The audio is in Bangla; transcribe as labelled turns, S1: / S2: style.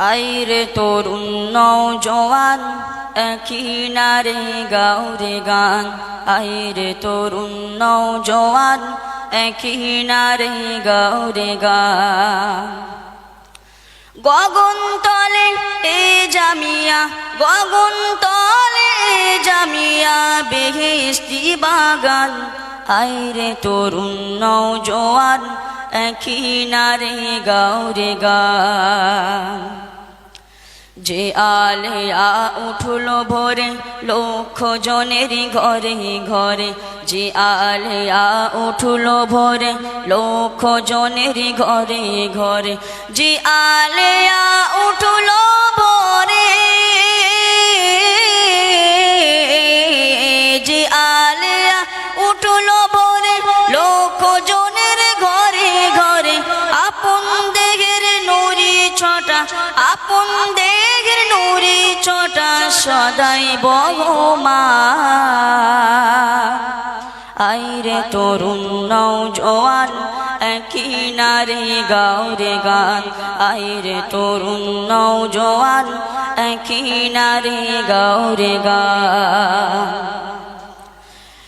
S1: আইরে তরুণ নওজোয়ান একই নারে গাও রে গান। আইরে তরুণ নওজোয়ান একই নারে গাও রে গান। গগন তলে এ জামিয়া, গগন তলে এ জামিয়া, বেহেশতি বাগান। আইরে তরুণ নওজোয়ান একই নারে গাও রে গান। যে আলেয়া উঠলো ভোরে লক্ষ জনের ঘরে ঘরে, যে আলেয়া উঠলো ভোরে লক্ষ জনের ঘরে ঘরে, যে আলেয়া উঠলো ভোরে, যে আলেয়া উঠলো ভোরে লক্ষ জনের ঘরে ঘরে। আপন দেহের নুরি ছটা, আপন দেহের নুরি ছটা, সদাই বহমান। আইরে তরুণ নওজোয়ান একই নারে গাও রে গান। আইরে তরুণ নওজোয়ান একই নারে গাও রে গান।